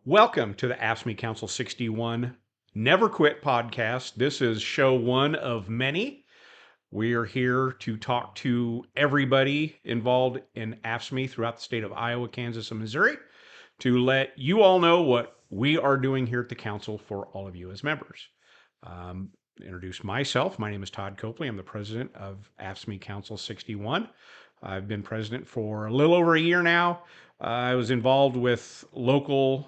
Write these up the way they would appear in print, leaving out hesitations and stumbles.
Welcome to the AFSCME Council 61 NeverQuit Podcast. This is show one of many. We are here to talk to everybody involved in AFSCME throughout the state of Iowa, Kansas, and Missouri to let you all know what we are doing here at the council for all of you as members. Introduce myself. My name is Todd Copley. I'm the president of AFSCME Council 61. I've been president for a little over a year now. I was involved with local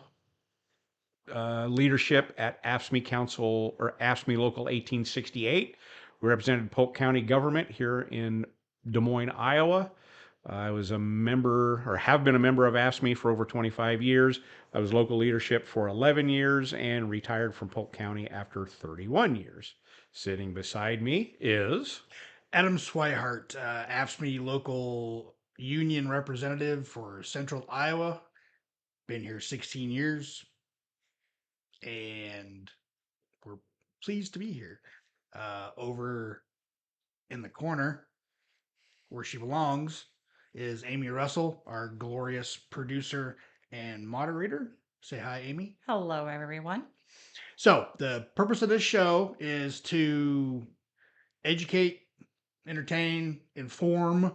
leadership at AFSCME Council or AFSCME Local 1868. We represented Polk County government here in Des Moines, Iowa. I was a member or have been a member of AFSCME for over 25 years. I was local leadership for 11 years and retired from Polk County after 31 years. Sitting beside me is Adam Swihart, AFSCME local union representative for Central Iowa. Been here 16 years, and we're pleased to be here. Over in the corner, where she belongs, is Amy Russell, our glorious producer and moderator. Say hi, Amy. Hello, everyone. So, the purpose of this show is to educate, entertain, inform,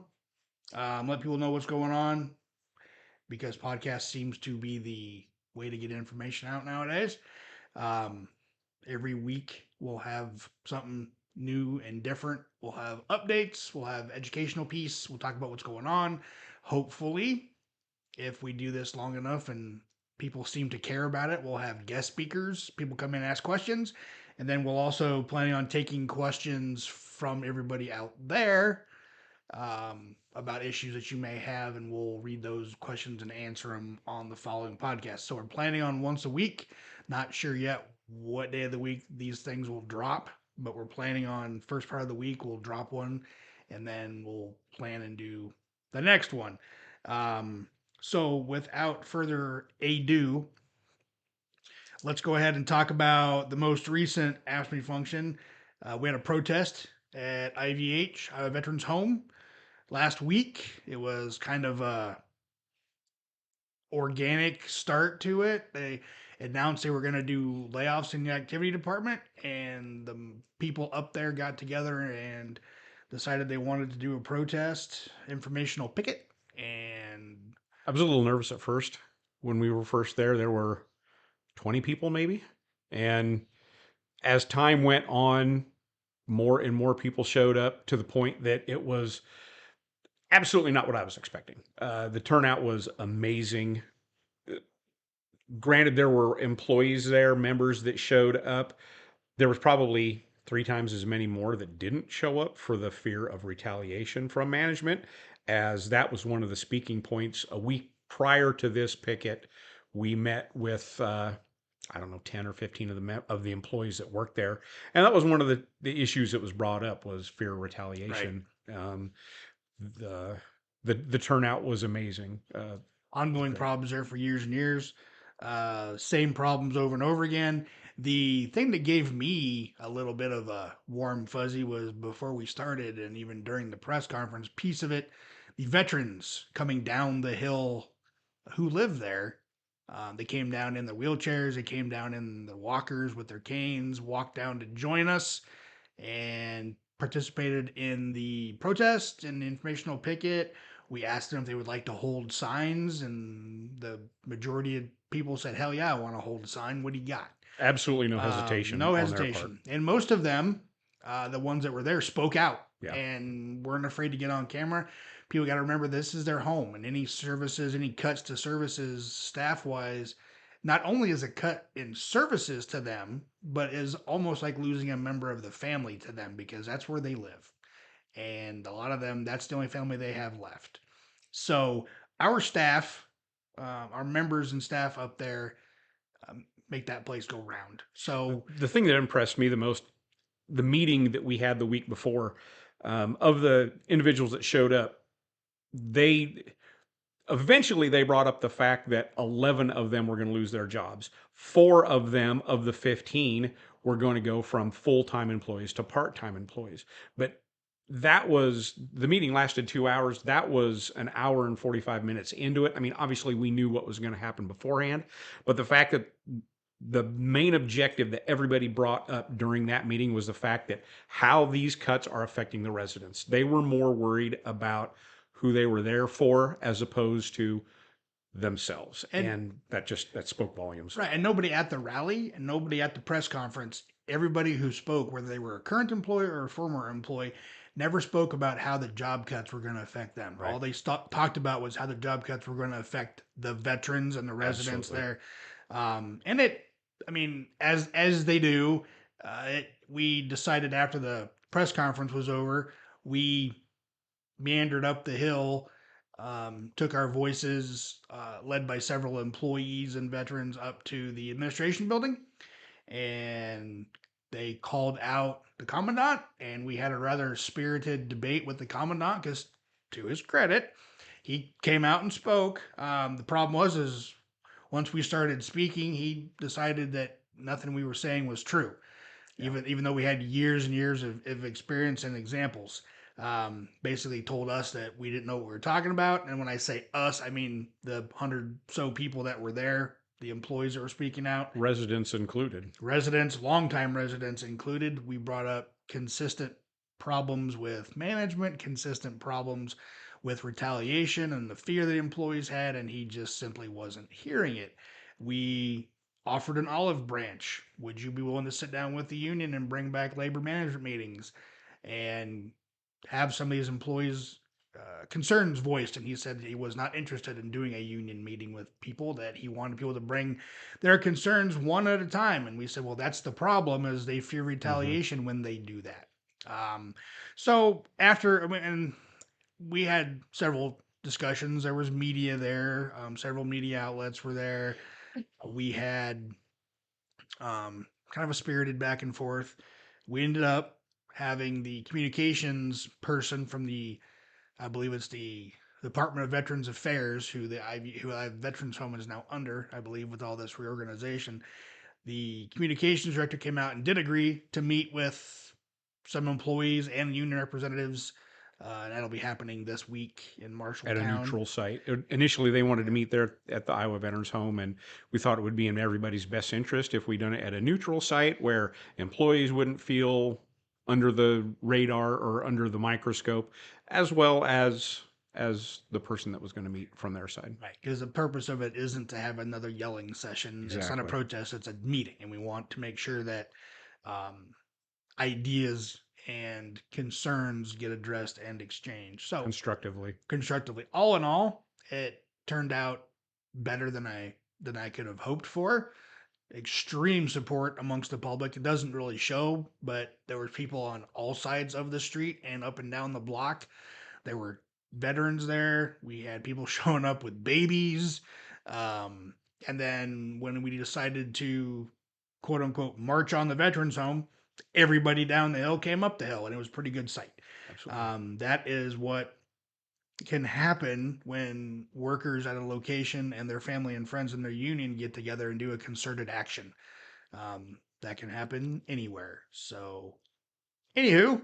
let people know what's going on, because podcast seems to be the way to get information out nowadays. Every week we'll have something new and different. We'll have updates. We'll have educational piece. We'll talk about what's going on. Hopefully, if we do this long enough and people seem to care about it, we'll have guest speakers. People come in and ask questions. And then we'll also planning on taking questions from everybody out there about issues that you may have, and we'll read those questions and answer them on the following podcast. So we're planning on once a week. Not sure yet what day of the week these things will drop, but we're planning on first part of the week we'll drop one, and then we'll plan and do the next one. So without further ado, let's go ahead and talk about the most recent AFSCME function. We had a protest at IVH, Iowa Veterans Home, last week. It was kind of a organic start to it. They announced they were going to do layoffs in the activity department, and the people up there got together and decided they wanted to do a protest, informational picket. And I was a little nervous at first. When we were first there were 20 people maybe. And as time went on, more and more people showed up to the point that it was absolutely not what I was expecting. The turnout was amazing. Granted, there were employees there, members that showed up. There was probably 3 times as many more that didn't show up for the fear of retaliation from management, as that was one of the speaking points. A week prior to this picket, we met with 10 or 15 of the employees that worked there, and that was one of the issues that was brought up was fear of retaliation. Right. The turnout was amazing. Ongoing problems there for years and years. Same problems over and over again. The thing that gave me a little bit of a warm fuzzy was before we started, and even during the press conference piece of it, the veterans coming down the hill who live there. They came down in the wheelchairs, they came down in the walkers with their canes, walked down to join us, and participated in the protest and informational picket. We asked them if they would like to hold signs, and the majority of people said, "Hell yeah, I want to hold a sign. What do you got?" Absolutely no hesitation. No hesitation. And most of them, the ones that were there, spoke out and weren't afraid to get on camera. People got to remember this is their home, and any services, any cuts to services staff wise, not only is a cut in services to them, but is almost like losing a member of the family to them, because that's where they live. And a lot of them, that's the only family they have left. So our staff, our members and staff up there, make that place go round. So the thing that impressed me the most, the meeting that we had the week before, of the individuals that showed up, they brought up the fact that 11 of them were going to lose their jobs. 4 of them, of the 15, were going to go from full-time employees to part-time employees. But the meeting lasted 2 hours. That was an hour and 45 minutes into it. I mean, obviously we knew what was going to happen beforehand, but the fact that the main objective that everybody brought up during that meeting was the fact that how these cuts are affecting the residents. They were more worried about who they were there for as opposed to themselves. And that spoke volumes. Right. And nobody at the rally and nobody at the press conference, everybody who spoke, whether they were a current employee or a former employee, never spoke about how the job cuts were going to affect them. Right. All they talked about was how the job cuts were going to affect the veterans and the residents Absolutely. there. And I mean, as they do, we decided after the press conference was over, we meandered up the hill, took our voices, led by several employees and veterans, up to the administration building, and they called out the commandant, and we had a rather spirited debate with the commandant because, to his credit, he came out and spoke. The problem is once we started speaking, he decided that nothing we were saying was true, even though we had years and years of experience and examples. Basically told us that we didn't know what we were talking about. And when I say us, I mean the 100 so people that were there, the employees that were speaking out, Residents included. residents, longtime residents included. We brought up consistent problems with management, consistent problems with retaliation and the fear that employees had, and he just simply wasn't hearing it. We offered an olive branch. Would you be willing to sit down with the union and bring back labor management meetings and have some of these employees' concerns voiced? And he said he was not interested in doing a union meeting with people, that he wanted people to bring their concerns one at a time. And we said, well, that's the problem, is they fear retaliation when they do that. So after, I mean, and we had several discussions. There was media there. Several media outlets were there. We had kind of a spirited back and forth. We ended up having the communications person from I believe it's the Department of Veterans Affairs, who Veterans Home is now under, I believe, with all this reorganization. The communications director came out and did agree to meet with some employees and union representatives. And that'll be happening this week in Marshalltown. At a neutral site. Initially, they wanted to meet there at the Iowa Veterans Home, and we thought it would be in everybody's best interest if we done it at a neutral site where employees wouldn't feel under the radar or under the microscope, as well as the person that was going to meet from their side. Right, because the purpose of it isn't to have another yelling session. It's not a Exactly. protest, it's a meeting, and we want to make sure that ideas and concerns get addressed and exchanged. So Constructively. all in all, it turned out better than I could have hoped for. Extreme support amongst the public. It doesn't really show, but there were people on all sides of the street and up and down the block. There were veterans there. We had people showing up with babies. And then when we decided to, quote unquote, march on the veterans home, everybody down the hill came up the hill, and it was a pretty good sight. Absolutely. That is what can happen when workers at a location and their family and friends in their union get together and do a concerted action. That can happen anywhere. So, anywho,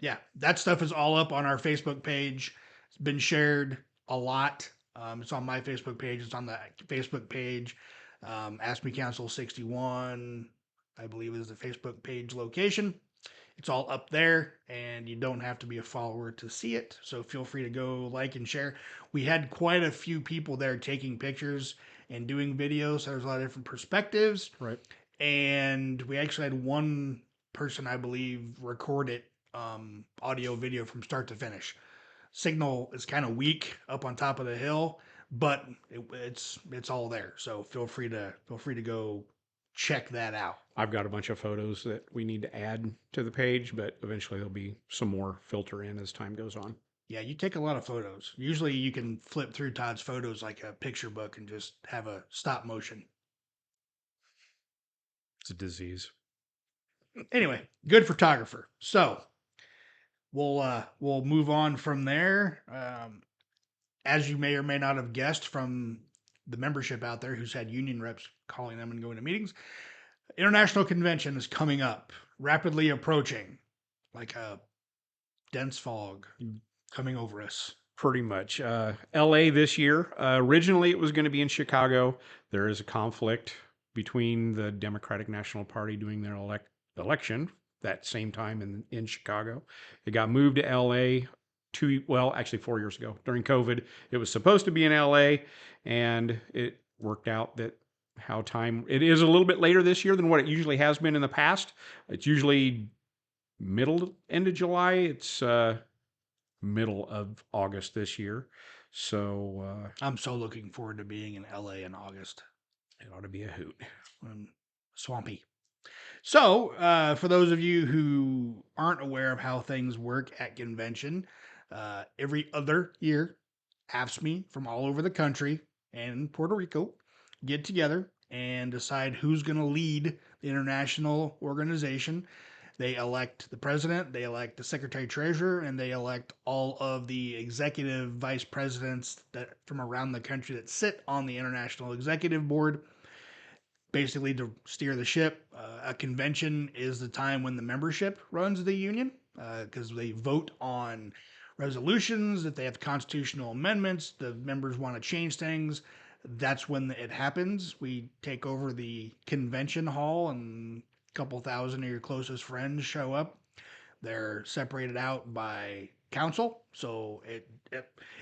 yeah, that stuff is all up on our Facebook page. It's been shared a lot. It's on my Facebook page. It's on the Facebook page. AFSCME Council 61, I believe, is the Facebook page location. It's all up there, and you don't have to be a follower to see it. So feel free to go like and share. We had quite a few people there taking pictures and doing videos. So there's a lot of different perspectives. Right. And we actually had one person, I believe, record it, audio, video from start to finish. Signal is kind of weak up on top of the hill, but it's all there. So feel free to go check that out. I've got a bunch of photos that we need to add to the page, but eventually there'll be some more filter in as time goes on. Yeah, you take a lot of photos. Usually you can flip through Todd's photos like a picture book and just have a stop motion. It's a disease. Anyway, good photographer. So we'll move on from there. As you may or may not have guessed from the membership out there who's had union reps calling them and going to meetings, International Convention is coming up, rapidly approaching. like a dense fog coming over us. Pretty much. LA this year. Originally, it was going to be in Chicago. There is a conflict between the Democratic National Party doing their election that same time in Chicago. It got moved to LA actually 4 years ago during COVID. It was supposed to be in LA, and it worked out that it is a little bit later this year than what it usually has been in the past. It's usually end of July. It's middle of August this year. So I'm so looking forward to being in LA in August. it ought to be a hoot. Swampy. So, for those of you who aren't aware of how things work at convention, every other year, AFSCME from all over the country and Puerto Rico get together and decide who's going to lead the international organization. They elect the president, they elect the secretary treasurer, and they elect all of the executive vice presidents that from around the country that sit on the international executive board, basically to steer the ship. A convention is the time when the membership runs the union because they vote on resolutions. If they have constitutional amendments, the members want to change things. That's when it happens. We take over the convention hall, and a couple thousand of your closest friends show up. They're separated out by council. So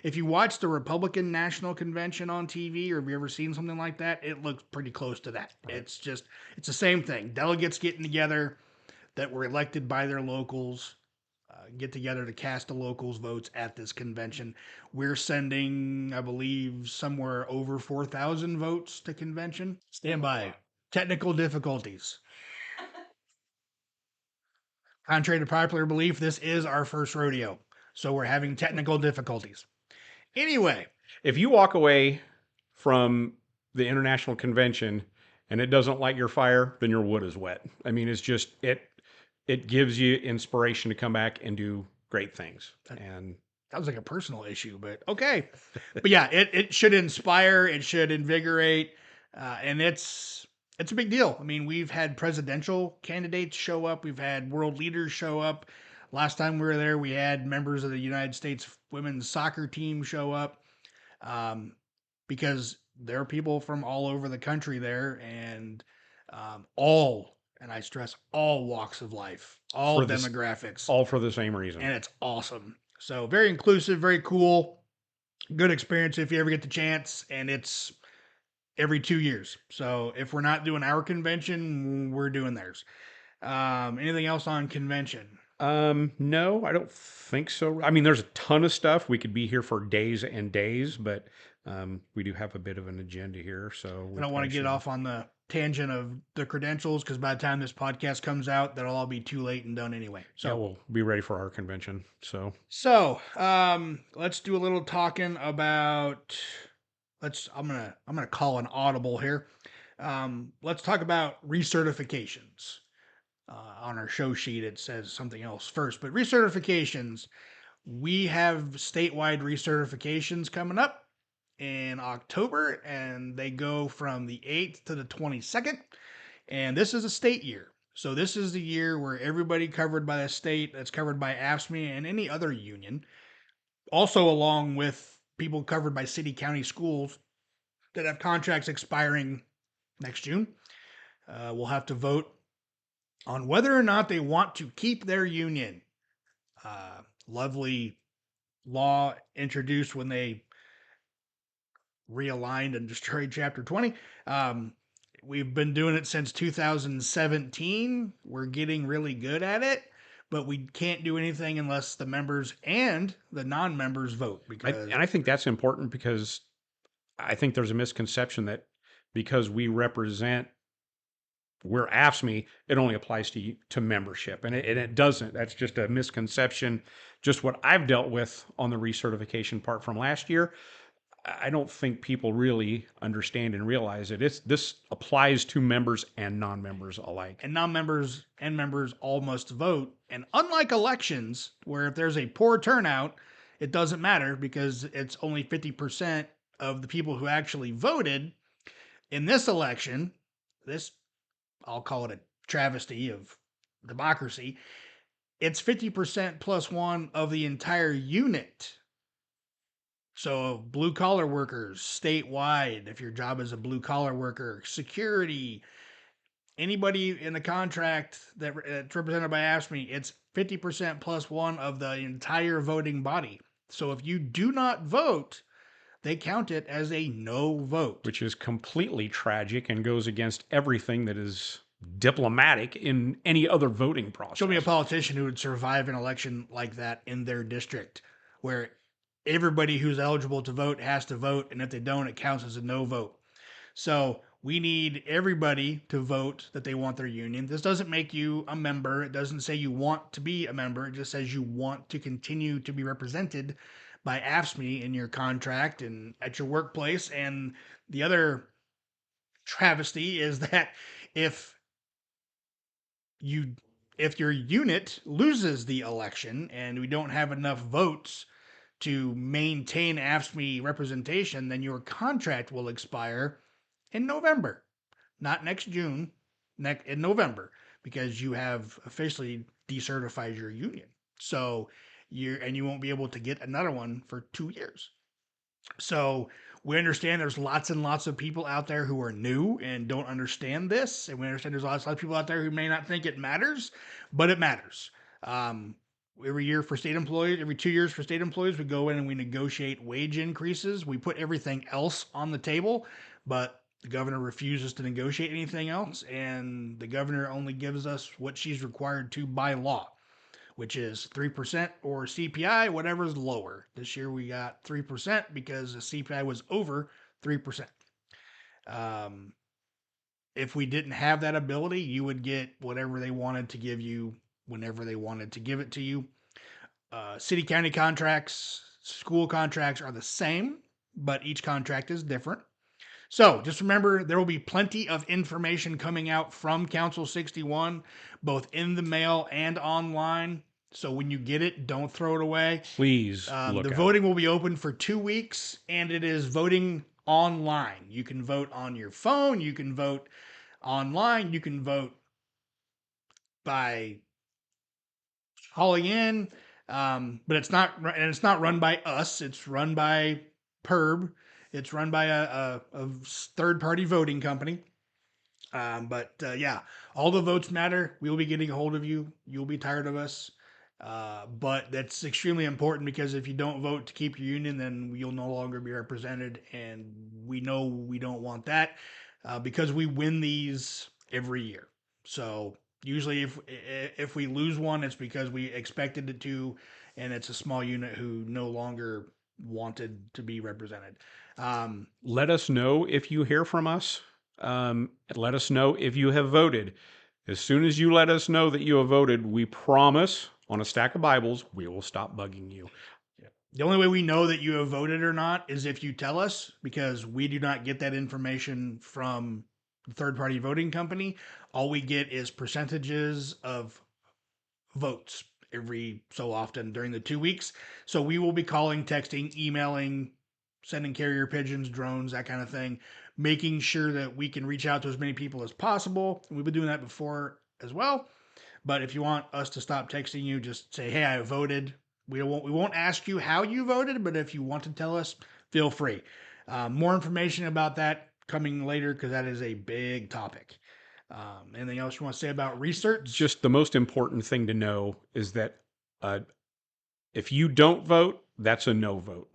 if you watch the Republican National Convention on TV, or have you ever seen something like that, it looks pretty close to that. Right. It's the same thing. Delegates getting together that were elected by their locals, get together to cast the locals' votes at this convention. We're sending, I believe, somewhere over 4,000 votes to convention. Stand by. Technical difficulties. Contrary to popular belief, this is our first rodeo, so we're having technical difficulties. Anyway, if you walk away from the international convention and it doesn't light your fire, then your wood is wet. I mean, it's just it gives you inspiration to come back and do great things. And that was like a personal issue, but okay. But yeah, it should inspire, it should invigorate, and it's a big deal. I mean, we've had presidential candidates show up, we've had world leaders show up. Last time we were there, we had members of the United States women's soccer team show up, because there are people from all over the country there, and and I stress all walks of life, all demographics, all for the same reason. And it's awesome. So very inclusive, very cool, good experience if you ever get the chance. And it's every 2 years. So if we're not doing our convention, we're doing theirs. Anything else on convention? No, I don't think so. I mean, there's a ton of stuff. We could be here for days and days, but we do have a bit of an agenda here. So I don't want to get off on the tangent of the credentials, because by the time this podcast comes out, that'll all be too late and done anyway. So yeah, we'll be ready for our convention. So let's do a little talking about. I'm gonna call an audible here. Let's talk about recertifications. On our show sheet, it says something else first, but recertifications. We have statewide recertifications coming up in October, and they go from the 8th to the 22nd. And this is a state year. So this is the year where everybody covered by the state, that's covered by AFSCME and any other union, also along with people covered by city, county, schools that have contracts expiring next June, will have to vote on whether or not they want to keep their union. Lovely law introduced when they realigned and destroyed Chapter 20. We've been doing it since 2017. We're getting really good at it, but we can't do anything unless the members and the non-members vote. And I think that's important, because I think there's a misconception that because we're AFSCME, it only applies to membership, and it doesn't. That's just a misconception. Just what I've dealt with on the recertification part from last year, I don't think people really understand and realize it. This applies to members and non-members alike. And non-members and members all must vote. And unlike elections, where if there's a poor turnout, it doesn't matter because it's only 50% of the people who actually voted. In this election, I'll call it a travesty of democracy, it's 50% plus one of the entire unit. So blue collar workers statewide, if your job is a blue collar worker, security, anybody in the contract that's represented by AFSCME, it's 50% plus one of the entire voting body. So if you do not vote, they count it as a no vote. Which is completely tragic and goes against everything that is diplomatic in any other voting process. Show me a politician who would survive an election like that in their district, where everybody who's eligible to vote has to vote, and if they don't, it counts as a no vote. So we need everybody to vote that they want their union. This doesn't make you a member. It doesn't say you want to be a member. It just says you want to continue to be represented by AFSCME in your contract and at your workplace. And the other travesty is that if you if your unit loses the election and we don't have enough votes to maintain AFSCME representation, then your contract will expire in November, not next June, in November, because you have officially decertified your union. So you won't be able to get another one for 2 years. So we understand there's lots and lots of people out there who are new and don't understand this. And we understand there's lots of people out there who may not think it matters, but it matters. Every year for state employees, every 2 years for state employees, we go in and we negotiate wage increases. We put everything else on the table, but the governor refuses to negotiate anything else. And the governor only gives us what she's required to by law, which is 3% or CPI, whatever's lower. This year we got 3% because the CPI was over 3%. If we didn't have that ability, you would get whatever they wanted to give you whenever they wanted to give it to you. City county contracts, school contracts are the same, but each contract is different. So just remember, there will be plenty of information coming out from Council 61, both in the mail and online. So when you get it, don't throw it away. Please The look out. voting will be open for 2 weeks, and it is voting online. You can vote on your phone. You can vote online. You can vote by calling in, but it's not run by us. It's run by PERB. It's run by a third-party voting company. Yeah, all the votes matter. We will be getting a hold of you. You'll be tired of us. But that's extremely important because if you don't vote to keep your union, then you'll no longer be represented. And we know we don't want that because we win these every year. So usually if we lose one, it's because we expected it to, and it's a small unit who no longer wanted to be represented. Let us know if you hear from us. Let us know if you have voted. As soon as you let us know that you have voted, we promise on a stack of Bibles, we will stop bugging you. The only way we know that you have voted or not is if you tell us, because we do not get that information from the third party voting company. All we get is percentages of votes every so often during the 2 weeks. So we will be calling, texting, emailing, sending carrier pigeons, drones, that kind of thing, making sure that we can reach out to as many people as possible. And we've been doing that before as well. But if you want us to stop texting you, just say, "Hey, I voted." We won't ask you how you voted, but if you want to tell us, feel free. More information about that coming later because that is a big topic. Anything else you want to say about research? Just the most important thing to know is that if you don't vote, that's a no vote.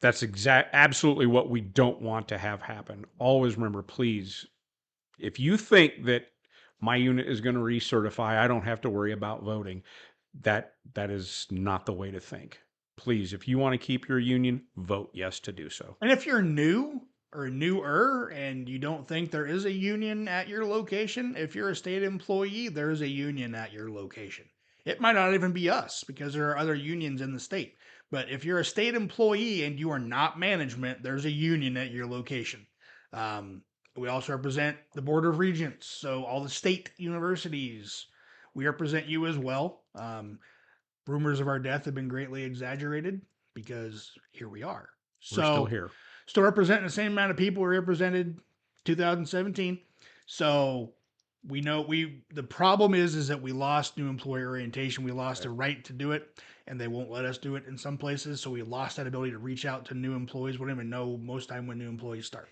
That's absolutely what we don't want to have happen. Always remember, please, if you think that my unit is going to recertify, I don't have to worry about voting. That is not the way to think. Please, if you want to keep your union, vote yes to do so. And if you're new or newer and you don't think there is a union at your location, if you're a state employee, there is a union at your location. It might not even be us because there are other unions in the state. But if you're a state employee and you are not management, there's a union at your location. We also represent the Board of Regents, so all the state universities. We represent you as well. Rumors of our death have been greatly exaggerated because here we are. We're still here. Still representing the same amount of people we represented 2017. So We know the problem is that we lost new employee orientation. We lost the right to do it, and they won't let us do it in some places. So we lost that ability to reach out to new employees. We don't even know most time when new employees start.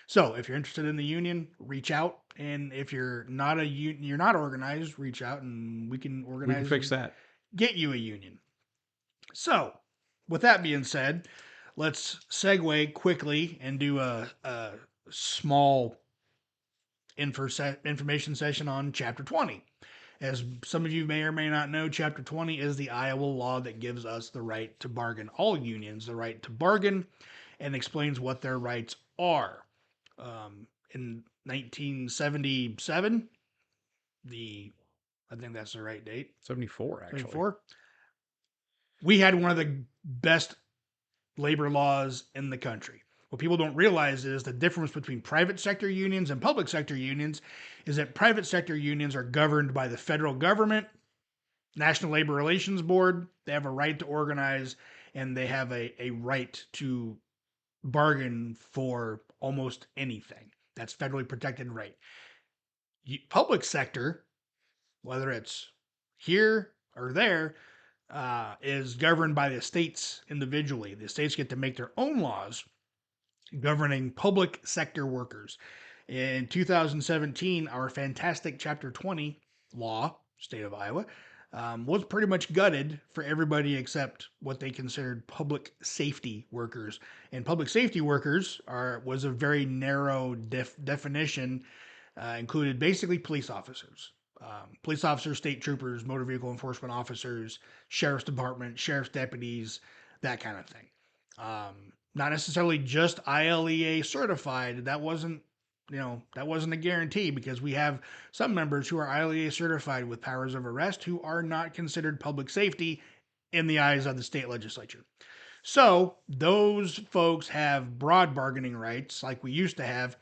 So if you're interested in the union, reach out. And if you're not you're not organized, reach out and we can We organize can fix and that. get you a union. So with that being said, let's segue quickly and do a small information session on Chapter 20. As some of you may or may not know, Chapter 20 is the Iowa law that gives us the right to bargain, all unions, the right to bargain, and explains what their rights are. In 1977, I think that's the right date, 74, actually. 74, we had one of the best labor laws in the country. What people don't realize is the difference between private sector unions and public sector unions is that private sector unions are governed by the federal government, National Labor Relations Board. They have a right to organize and they have a right to bargain for almost anything. That's federally protected right. Public sector, whether it's here or there, is governed by the states individually. The states get to make their own laws governing public sector workers. In 2017, our fantastic Chapter 20 law, state of Iowa, was pretty much gutted for everybody except what they considered public safety workers. And public safety workers was a very narrow definition, included basically police officers, state troopers, motor vehicle enforcement officers, sheriff's department, sheriff's deputies, that kind of thing. Not necessarily just ILEA certified. That wasn't a guarantee because we have some members who are ILEA certified with powers of arrest who are not considered public safety in the eyes of the state legislature. So those folks have broad bargaining rights like we used to have.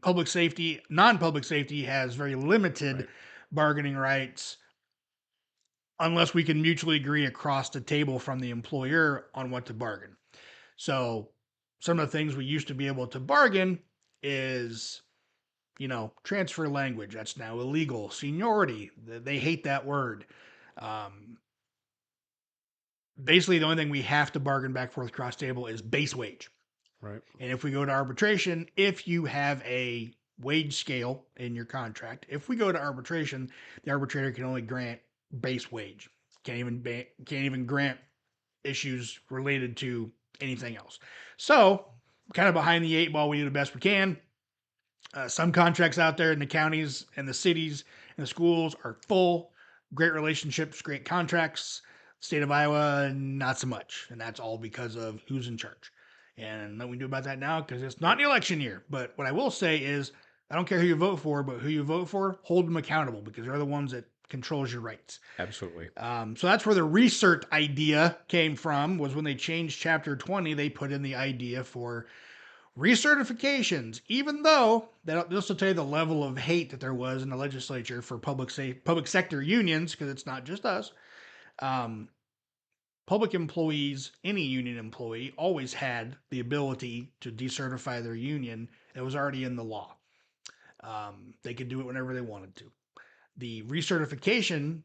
Public safety, non-public safety has very limited bargaining rights unless we can mutually agree across the table from the employer on what to bargain. So some of the things we used to be able to bargain is, transfer language. That's now illegal. Seniority. They hate that word. Basically, the only thing we have to bargain back forth across the table is base wage. Right. And if we go to arbitration, if you have a wage scale in your contract, if we go to arbitration, the arbitrator can only grant base wage. Can't even grant issues related to anything else. So, kind of behind the eight ball, we do the best we can. Some contracts out there in the counties and the cities and the schools are full. Great relationships, great contracts. State of Iowa, not so much. And that's all because of who's in charge. And nothing we can do about that now because it's not the election year. But what I will say is, I don't care who you vote for, but who you vote for, hold them accountable because they're the ones that controls your rights. Absolutely. So that's where the research idea came from, was when they changed Chapter 20, they put in the idea for recertifications, even though this will tell you the level of hate that there was in the legislature for public sector unions, because it's not just us. Public employees, any union employee, always had the ability to decertify their union. It was already in the law. They could do it whenever they wanted to. The recertification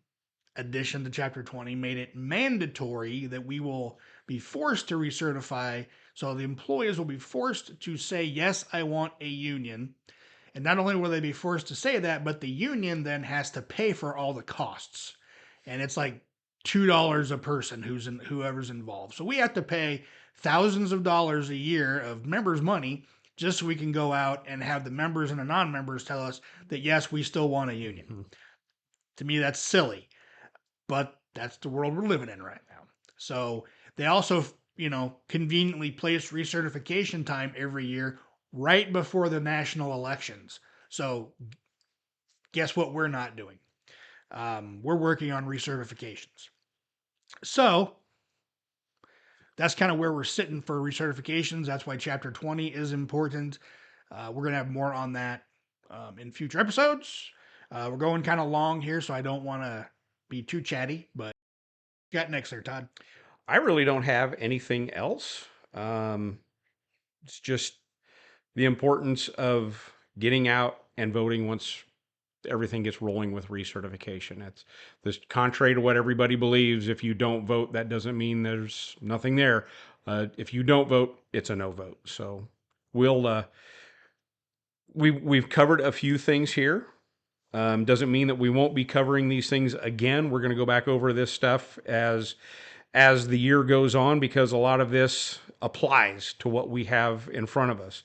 addition to Chapter 20 made it mandatory that we will be forced to recertify. So the employees will be forced to say, yes, I want a union. And not only will they be forced to say that, but the union then has to pay for all the costs. And it's like $2 a person whoever's involved. So we have to pay thousands of dollars a year of members' money just so we can go out and have the members and the non-members tell us that, yes, we still want a union. Mm-hmm. To me, that's silly. But that's the world we're living in right now. So they also, conveniently place recertification time every year right before the national elections. So guess what we're not doing? We're working on recertifications. So that's kind of where we're sitting for recertifications. That's why Chapter 20 is important. We're going to have more on that in future episodes. We're going kind of long here, so I don't want to be too chatty, but got next there, Todd. I really don't have anything else. It's just the importance of getting out and voting once everything gets rolling with recertification. It's this contrary to what everybody believes. If you don't vote, that doesn't mean there's nothing there. If you don't vote, it's a no vote. So we'll we've covered a few things here. Doesn't mean that we won't be covering these things again. We're going to go back over this stuff as the year goes on, because a lot of this applies to what we have in front of us.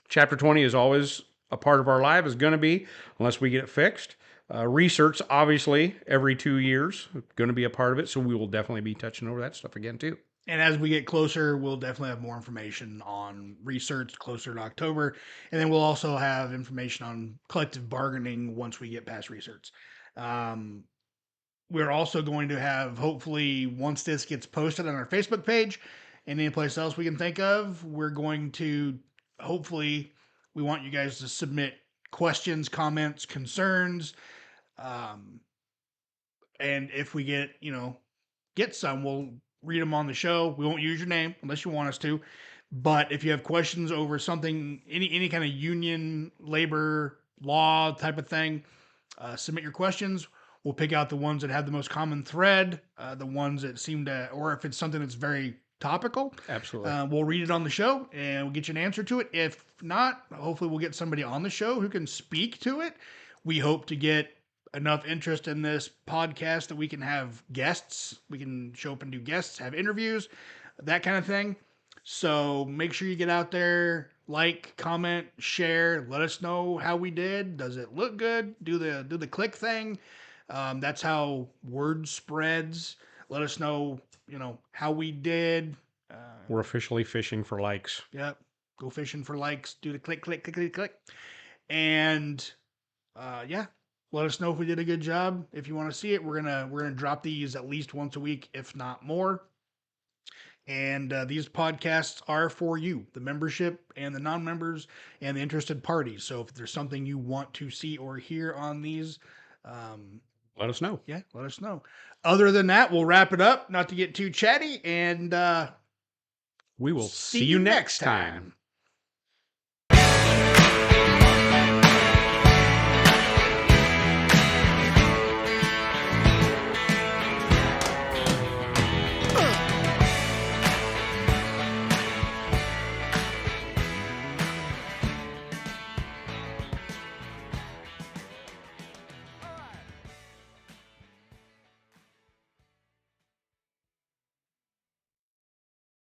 Chapter 20 is always a part of our life, is going to be, unless we get it fixed. Research, obviously, every 2 years, going to be a part of it. So we will definitely be touching over that stuff again, too. And as we get closer, we'll definitely have more information on research closer to October. And then we'll also have information on collective bargaining once we get past research. We're also going to have, hopefully, once this gets posted on our Facebook page and any place else we can think of, we're going to, hopefully, we want you guys to submit questions, comments, concerns. And if we get some, we'll read them on the show. We won't use your name unless you want us to. But if you have questions over something, any kind of union, labor, law type of thing, submit your questions. We'll pick out the ones that have the most common thread, the ones that seem to, or if it's something that's very topical. Absolutely. We'll read it on the show and we'll get you an answer to it. If not, hopefully we'll get somebody on the show who can speak to it. We hope to get enough interest in this podcast that we can have guests. We can show up and do guests, have interviews, that kind of thing. So make sure you get out there, like, comment, share. Let us know how we did. Does it look good? Do the click thing. That's how word spreads. Let us know, how we did. We're officially fishing for likes. Yep. Go fishing for likes. Do the click, click, click, click, click. And yeah. Let us know if we did a good job. If you want to see it, we're gonna drop these at least once a week, if not more. And these podcasts are for you, the membership and the non-members and the interested parties. So if there's something you want to see or hear on these, let us know. Yeah, let us know. Other than that, we'll wrap it up. Not to get too chatty, and we will see you next time.